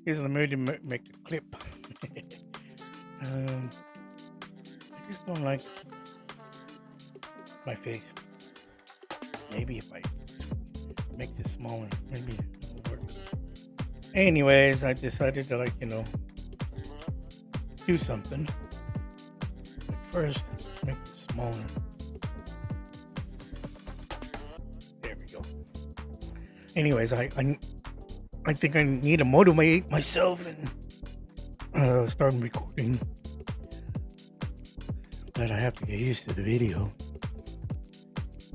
He's in the mood to make a clip. um, I just don't like my face. Maybe if I make this smaller, maybe it'll work. Anyways, I decided to do something. Like first, make it smaller. There we go. Anyways, I think I need to motivate myself and start recording. But I have to get used to the video.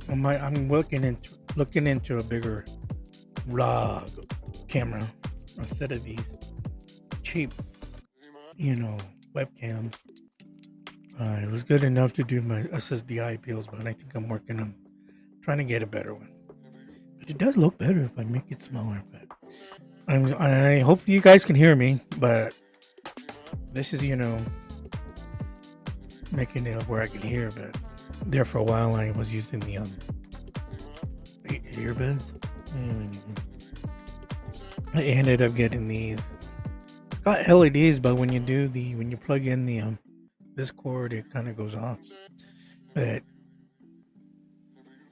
I'm looking into a bigger raw camera instead of these cheap, webcams. It was good enough to do my SSDI appeals, but I think I'm working on trying to get a better one. But it does look better if I make it smaller. But I hope you guys can hear me. But this is making it where I can hear. But there for a while, I was using the earbuds. I ended up getting these. It's got LEDs, but when you plug in the this cord, it kind of goes off. But it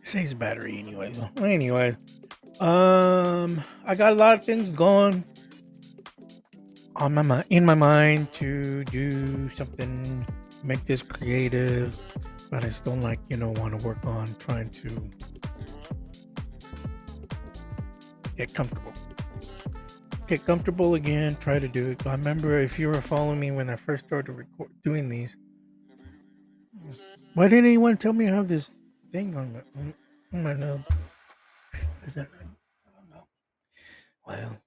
saves battery anyway. Well, anyways, I got a lot of things going on in my mind to do something, make this creative, but I still want to work on trying to get comfortable again. Try to do it. I remember if you were following me when I first started doing these. Why didn't anyone tell me I have this thing on my nose? Is that? I don't know. Well,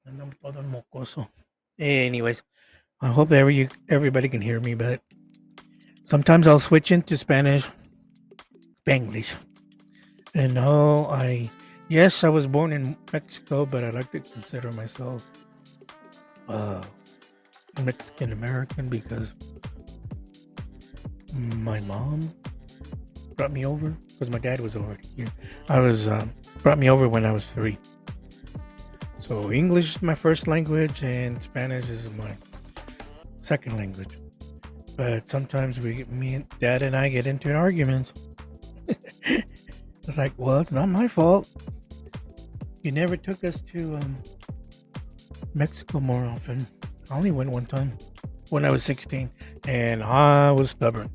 I'm todo mocoso. Anyways, I hope everybody can hear me, but sometimes I'll switch into Spanglish. And yes, I was born in Mexico, but I like to consider myself Mexican American because my mom brought me over because my dad was already here. Brought me over when I was 3. So English is my first language and Spanish is my second language. But sometimes me and Dad and I get into arguments. It's like, well, it's not my fault. You never took us to Mexico more often. I only went one time when I was 16, and I was stubborn.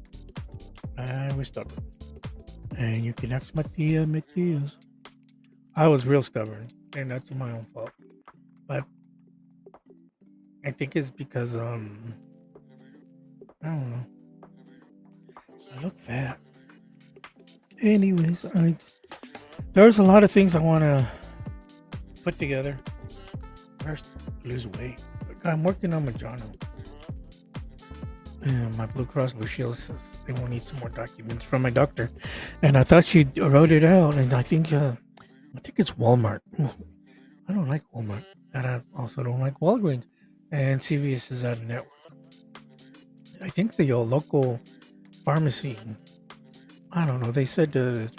And you can ask my tias. I was real stubborn, and that's my own fault. But I think it's because I don't know. I look fat. Anyways, there's a lot of things I want to put together. First, lose weight. I'm working on my journal. And my Blue Cross Blue Shield says they won't need some more documents from my doctor. And I thought she wrote it out. And I think it's Walmart. I don't like Walmart. And I also don't like Walgreens. And CVS is out of network. I think the local pharmacy, I don't know. They said to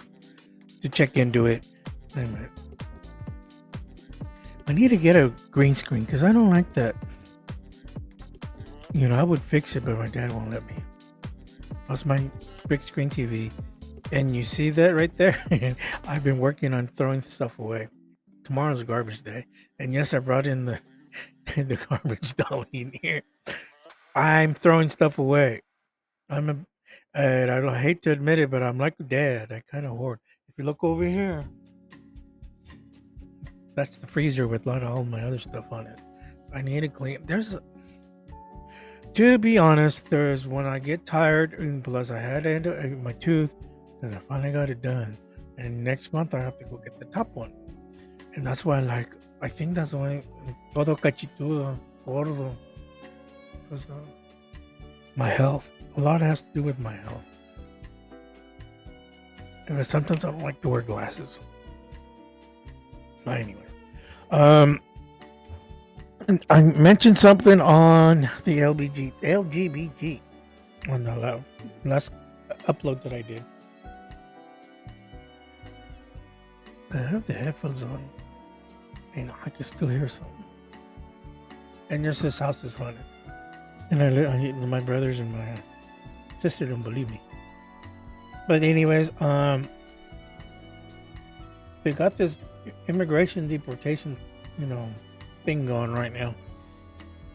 check into it. I need to get a green screen because I don't like that. I would fix it, but my dad won't let me. That's my big screen TV. And you see that right there? I've been working on throwing stuff away. Tomorrow's garbage day. And yes, I brought in the garbage dolly in here. I'm throwing stuff away. And I hate to admit it, but I'm like Dad. I kind of hoard. If you look over here, that's the freezer with a lot of all my other stuff on it. I need to clean. To be honest, there's when I get tired, and plus I had to end up my tooth, and I finally got it done. And next month I have to go get the top one. And that's why I think that's why todo cachitudo, gordo. Because my health. A lot has to do with my health. And sometimes I don't like to wear glasses. But anyways. I mentioned something on the LGBT on the last upload that I did. I have the headphones on, and I can still hear something. and just this house is haunted. And my brothers and my sister don't believe me. But anyways, they got this immigration deportation, you know, thing going right now.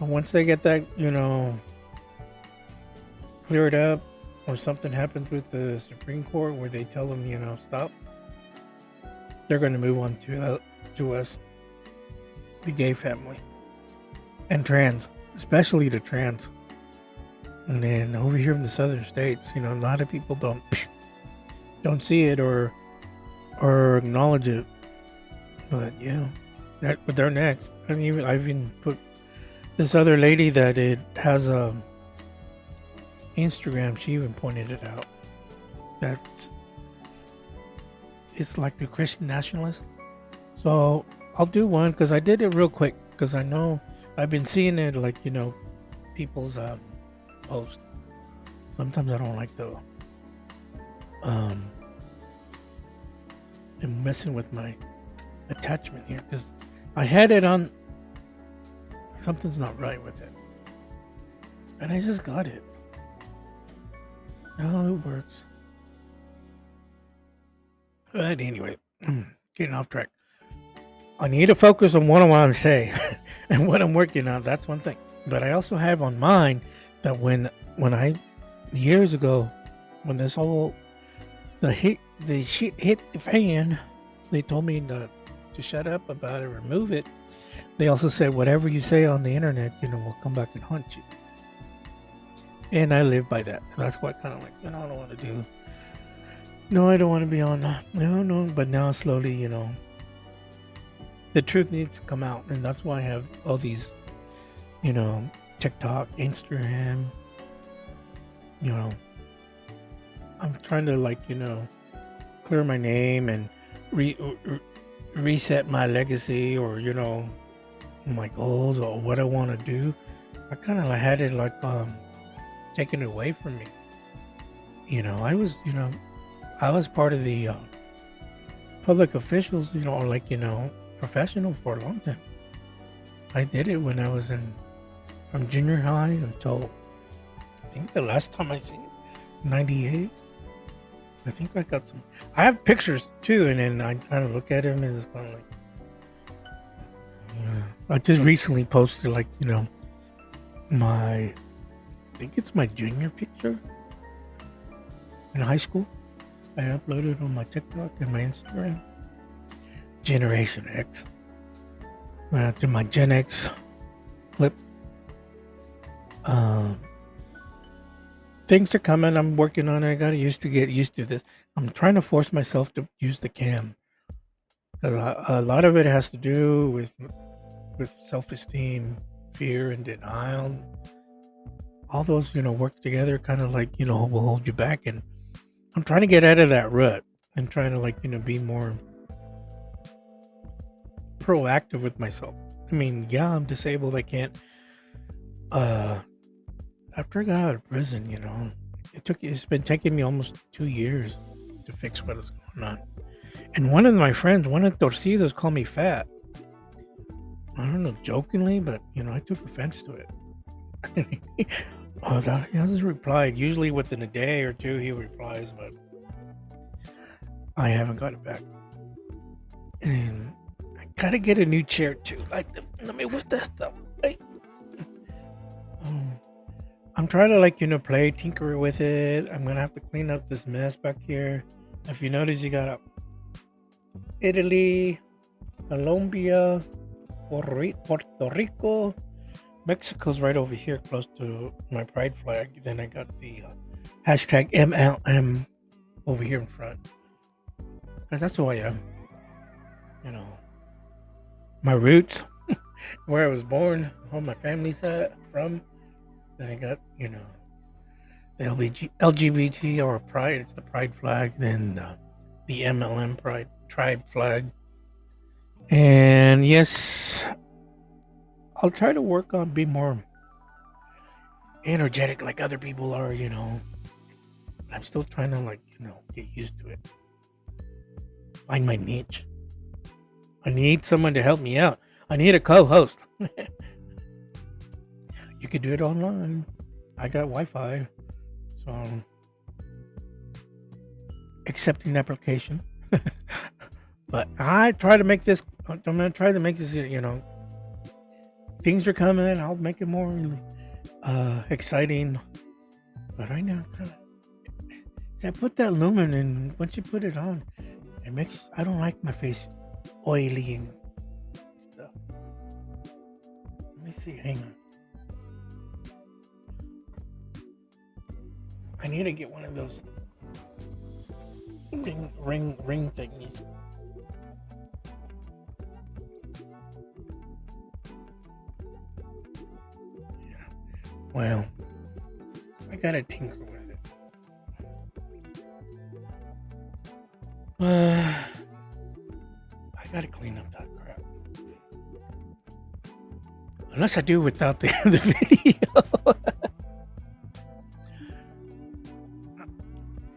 And once they get that, cleared up, or something happens with the Supreme Court where they tell them, stop, they're going to move on to us, the gay family, and trans, especially the trans. And then over here in the southern states, a lot of people don't see it or acknowledge it. But but they're next. I've even put this other lady that it has Instagram. She even pointed it out. It's like the Christian nationalist. So I'll do one because I did it real quick because I know I've been seeing it like people's post. Sometimes I don't like the I'm messing with my attachment here because I had it on. Something's not right with it, and I just got it. No, it works. But anyway, getting off track. I need to focus on what I want to say and what I'm working on. That's one thing. But I also have on mind that when I years ago, when this whole the shit hit the fan, they told me to shut up about it, remove it. They also said whatever you say on the internet, will come back and haunt you. And I live by that. That's what kind of like, I don't want to do. No, I don't want to be on that. No. But now slowly, the truth needs to come out. And that's why I have all these, TikTok, Instagram, I'm trying to clear my name and reset my legacy or, my goals or what I want to do. I kind of had it taken away from me. I was part of the public officials, professional for a long time. I did it when I was from junior high until I think the last time I seen 98. I think I got some. I have pictures too, and then I kind of look at them and it's kind of like. I just recently posted I think it's my junior picture in high school. I uploaded on my TikTok and my Instagram. Generation X. To my Gen X clip. Things are coming. I'm working on it. I gotta get used to this. I'm trying to force myself to use the cam. Because a lot of it has to do with self-esteem, fear, and denial. All those, work together, kind of will hold you back. And I'm trying to get out of that rut and trying to be more proactive with myself. I mean, yeah, I'm disabled. I can't. After I got out of prison, it's been taking me almost 2 years to fix what is going on. And one of my friends, one of Torcidos, called me fat. I don't know, jokingly, but I took offense to it. He hasn't replied. Usually within a day or two he replies, but I haven't got it back. And I gotta get a new chair too. What's that stuff? I'm trying to play tinker with it. I'm gonna have to clean up this mess back here. If you notice, you got Italy, Colombia, Puerto Rico, Mexico's right over here close to my pride flag. Then I got the hashtag MLM over here in front. Because that's who I am. My roots, where I was born, where my family's from. Then I got, the LGBT or pride. It's the pride flag. Then the MLM pride tribe flag. And yes, I'll try to work on being more energetic like other people are, I'm still trying to get used to it. Find my niche. I need someone to help me out. I need a co-host. you could do it online. I got Wi-Fi, so accepting application. But I try to make this. I'm gonna try to make this. Things are coming. I'll make it more exciting. But right now, I put that lumen, and once you put it on, it makes. I don't like my face oily and stuff. Let me see. Hang on. I need to get one of those ring thingies. Yeah. Well, I gotta tinker with it. I gotta clean up that crap. Unless I do without the video.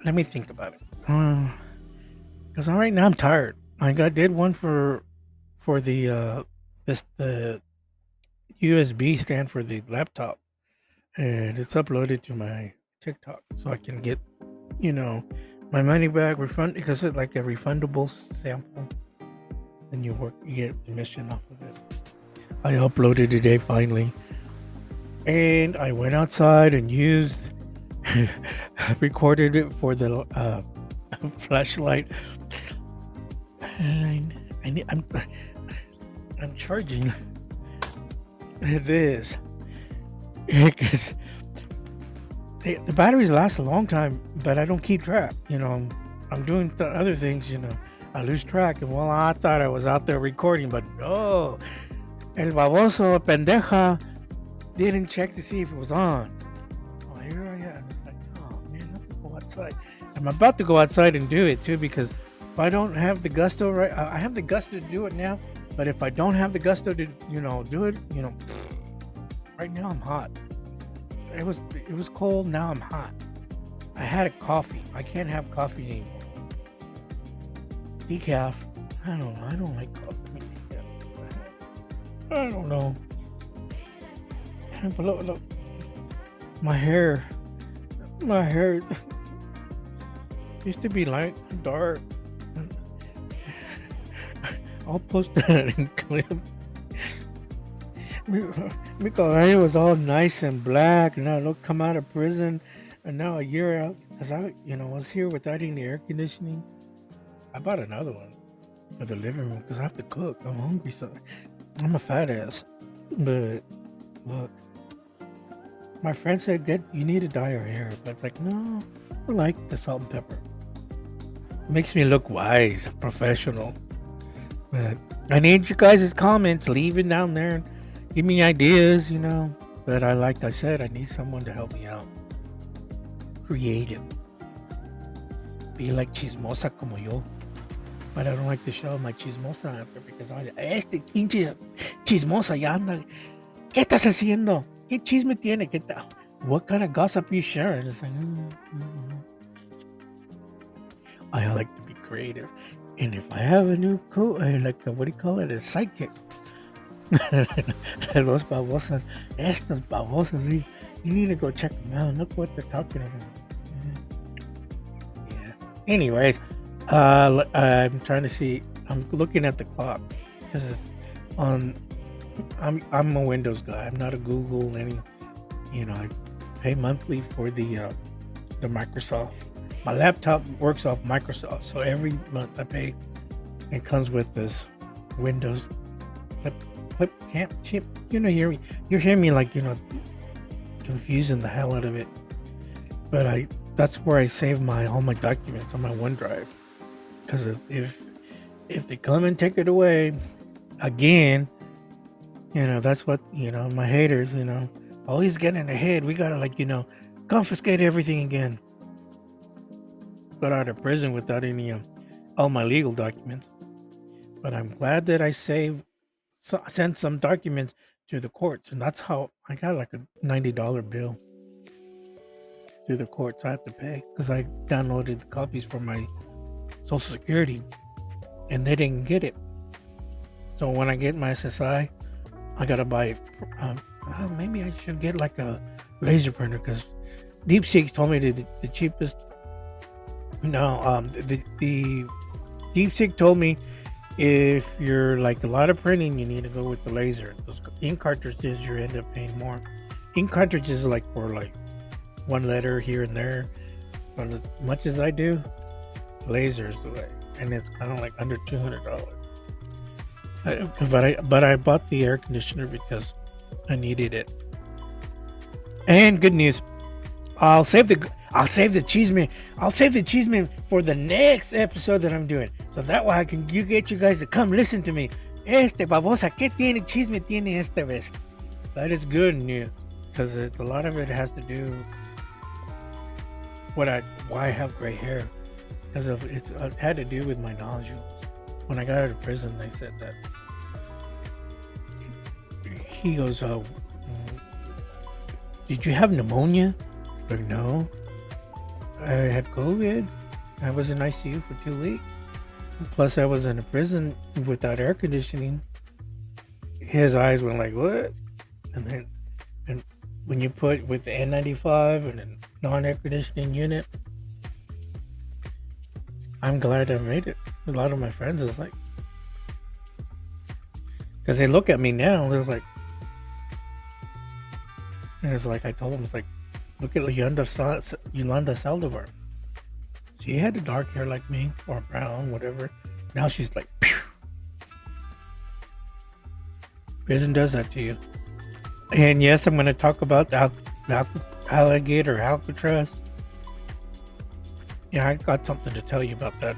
Let me think about it. Because right now I'm tired. Did one for the the USB stand for the laptop, and it's uploaded to my TikTok, so I can get my money back refund, because it's like a refundable sample. Then you get commission off of it. I uploaded today finally, and I went outside and recorded it for the flashlight. And I'm charging this because the batteries last a long time, but I don't keep track. I'm doing other things. I lose track. And well, I thought I was out there recording, but no, el baboso pendeja didn't check to see if it was on. Oh, here I am. It's like, oh man, I have to go outside. I'm about to go outside and do it too, because if I don't have the gusto, right, I have the gusto to do it now. But if I don't have the gusto to, do it, right now I'm hot. It was cold. Now I'm hot. I had a coffee. I can't have coffee anymore. Decaf. I don't know. I don't like coffee. I don't know. But look. My hair used to be light and dark. I'll post that in clip. Because it was all nice and black, and now come out of prison, and now a year out, because I was here without any air conditioning. I bought another one for the living room because I have to cook. I'm hungry, so I'm a fat ass. But look, my friend said, you need to dye your hair, but it's like, no, I like the salt and pepper. It makes me look wise, professional. But I need you guys' comments. Leave it down there. Give me ideas, But like I said, I need someone to help me out. Creative. Be like chismosa como yo. But I don't like to show my chismosa after, because este pinche chismosa ya anda. ¿Qué estás haciendo? ¿Qué chisme tiene? What kind of gossip you sharing? It's like, I like to be creative. And if I have a new what do you call it? A sidekick. Those babosas. Estas babosas. You need to go check them out. Look what they're talking about. Yeah. Anyways, I'm trying to see. I'm looking at the clock because I'm a Windows guy. I'm not a Google I pay monthly for the Microsoft. My laptop works off Microsoft, so every month I pay. It comes with this Windows clip camp chip. You're hearing me like confusing the hell out of it. But that's where I save all my documents on my OneDrive. Because if they come and take it away again, that's what my haters. Always getting ahead. We gotta confiscate everything again. Got out of prison without any all my legal documents. But I'm glad that I sent some documents to the courts, and that's how I got like a $90 bill through the courts. I have to pay because I downloaded the copies for my Social Security, and they didn't get it. So when I get my SSI, I gotta buy it maybe I should get like a laser printer because DeepSeek told me the cheapest. No, the DeepSeek told me if you're like a lot of printing, you need to go with the laser. Those ink cartridges, you end up paying more. Ink cartridges, like for like one letter here and there, but as much as I do, lasers, like, and it's kind of like under $200. But I bought the air conditioner because I needed it. And good news, I'll save the cheeseman. I'll save the cheeseman for the next episode that I'm doing. So that way you get you guys to come listen to me. Babosa, ¿qué tiene chisme tiene esta vez? That is good news because a lot of it has to do why I have gray hair, because of it had to do with my nodules. When I got out of prison, they said that. He goes, did you have pneumonia? Like, no. I had COVID. I was in ICU for 2 weeks. Plus, I was in a prison without air conditioning. His eyes went like, what? And when you put with the N95 and a non-air conditioning unit, I'm glad I made it. A lot of my friends is like, because they look at me now, they're like, and it's like I told them, it's like, look at Yolanda Saldivar. She had the dark hair like me, or brown, whatever. Now she's like, pew. Prison does that to you. And yes, I'm going to talk about the alligator Alcatraz. Yeah, I got something to tell you about that.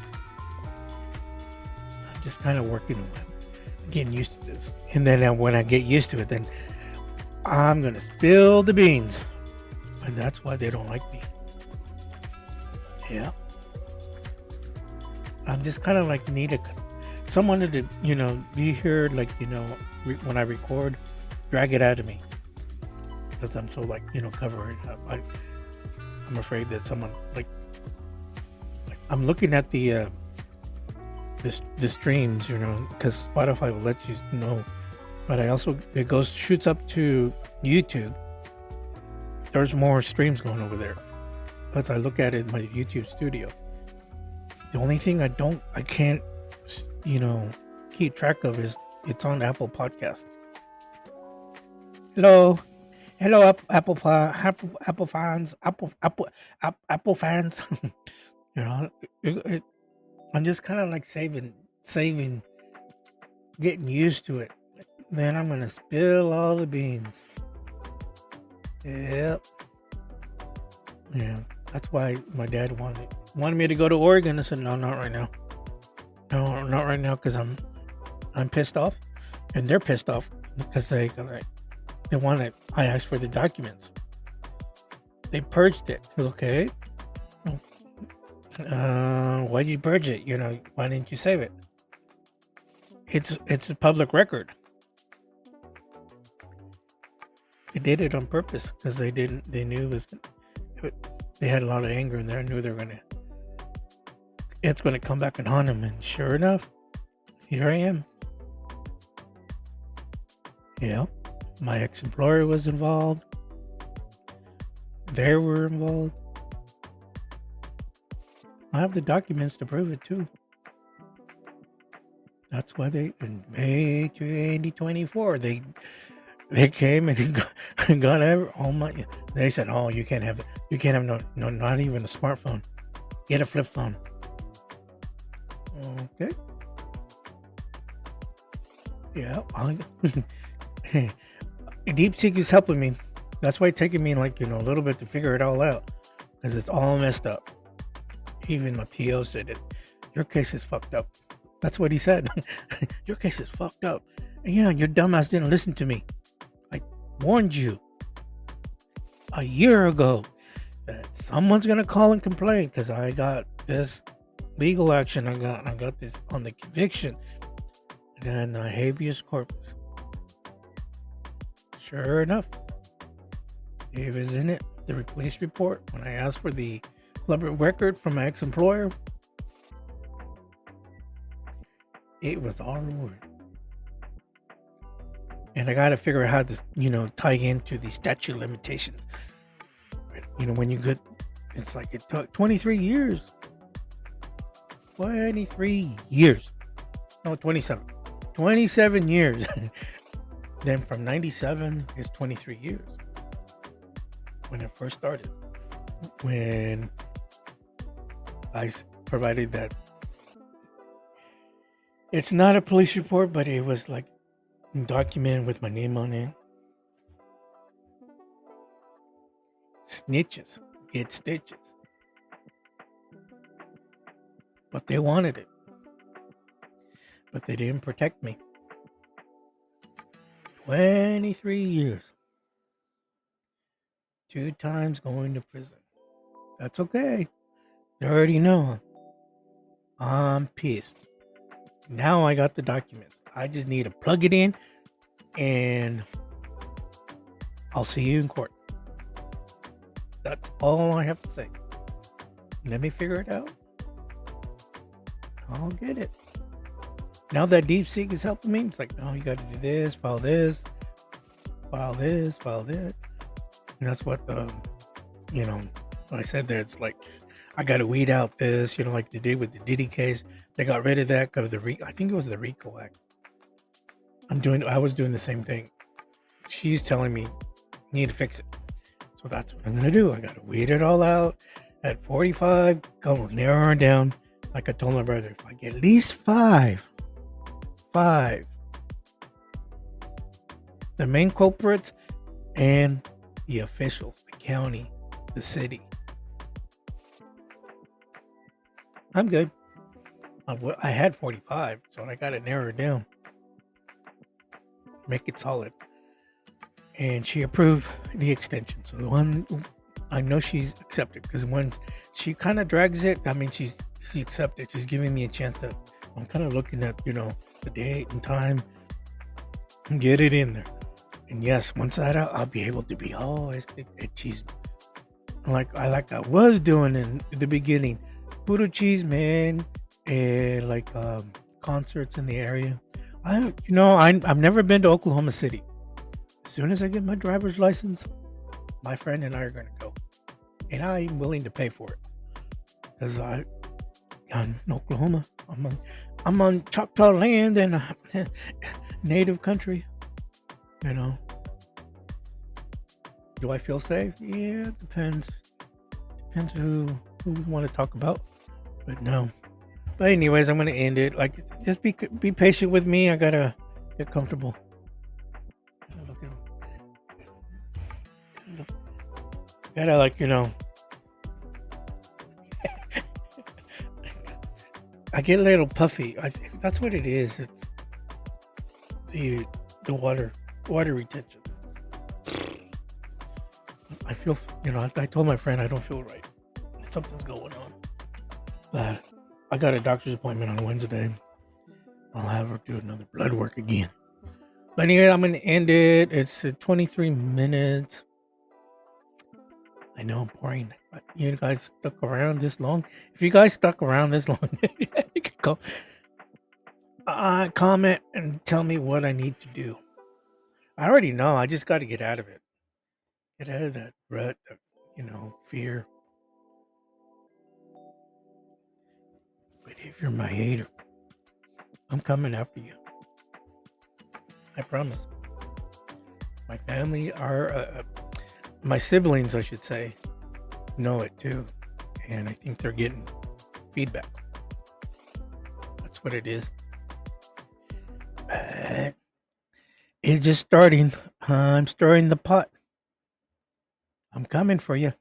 I'm just kind of working on it, getting used to this. And then when I get used to it, then I'm going to spill the beans. And that's why they don't like me. Yeah. I'm just kind of like need someone to, be here, like, when I record, drag it out of me. Because I'm so, like, covered up. I'm afraid that someone, like I'm looking at the streams, because Spotify will let you know. But it shoots up to YouTube. There's more streams going over there. As I look at it in my YouTube studio. The only thing I can't, keep track of is it's on Apple Podcasts. Hello, Apple fans, Apple fans. I'm just kind of like saving, getting used to it. Then I'm gonna spill all the beans. Yep. Yeah, that's why my dad wanted me to go to Oregon. I said, no, not right now. No, not right now, because I'm pissed off, and they're pissed off because they wanted. I asked for the documents. They purged it. Okay. Why did you purge it? Why didn't you save it? It's a public record. They did it on purpose because they knew they had a lot of anger in there. I knew it's going to come back and haunt them. And sure enough, here I am. Yeah. My ex-employer was involved. They were involved. I have the documents to prove it too. That's why in May 2024, they came and got all my. They said, "Oh, you can't have it. You can't have no, not even a smartphone. Get a flip phone." Okay. Yeah. DeepSeek is helping me. That's why it's taking me like a little bit to figure it all out, because it's all messed up. Even my PO said it. Your case is fucked up. That's what he said. Your case is fucked up. And yeah, your dumbass didn't listen to me. I warned you a year ago that someone's gonna call and complain because I got this legal action. I got this on the conviction and the habeas corpus. Sure enough, it was in it. The police report when I asked for the public record from my ex-employer, it was all over. and I got to figure out how to, tie into the statute of limitations. When you get, it's like it took 23 years. 23 years. No, 27. 27 years. Then from 97 is 23 years. When it first started. When I provided that. It's not a police report, but it was like documented with my name on it. Snitches get stitches. But they wanted it. But they didn't protect me. 23 years. 2 times going to prison. That's okay. They already know. I'm pissed. Now I got the documents. I just need to plug it in and I'll see you in court. That's all I have to say. Let me figure it out. I'll get it. Now that DeepSeek is helping me, it's like, no, you got to do this, file this, file this, file that. And that's what I said there. It's like, I got to weed out this, like they did with the Diddy case. They got rid of that because I think it was the RICO Act. I was doing the same thing. She's telling me, you need to fix it. So that's what I'm going to do. I got to weed it all out. At 45, go narrow it down. Like I told my brother, if I get at least five, the main culprits and the officials, the county, the city, I'm good. I had 45, so I got to narrow it down. Make it solid. And she approved the extension. So the one, I know she's accepted, because when she kind of drags it, I mean, she accepted. She's giving me a chance to, I'm kind of looking at, the date and time and get it in there. And yes, once that out, I'll be able to be, cheese. Like I was doing in the beginning. Puro cheese, man. And like concerts in the area. I've never been to Oklahoma City. As soon as I get my driver's license, my friend and I are going to go. And I'm willing to pay for it. Because I'm in Oklahoma. I'm on Choctaw land and native country. Do I feel safe? Yeah, it depends. Depends who we want to talk about. But no. But anyways, I'm going to end it. Like, just be patient with me. I got to get comfortable. Gotta I get a little puffy. I think that's what it is. It's the water retention. I feel, I told my friend I don't feel right. Something's going on. But I got a doctor's appointment on Wednesday. I'll have her do another blood work again. But anyway, I'm going to end it. It's 23 minutes. I know I'm boring. But you guys stuck around this long. If you guys stuck around this long, you can go comment and tell me what I need to do. I already know. I just got to get out of it. Get out of that rut, fear. But if you're my hater, I'm coming after you. I promise. My family are, my siblings, I should say, know it too. And I think they're getting feedback. That's what it is. But it's just starting. I'm stirring the pot. I'm coming for you.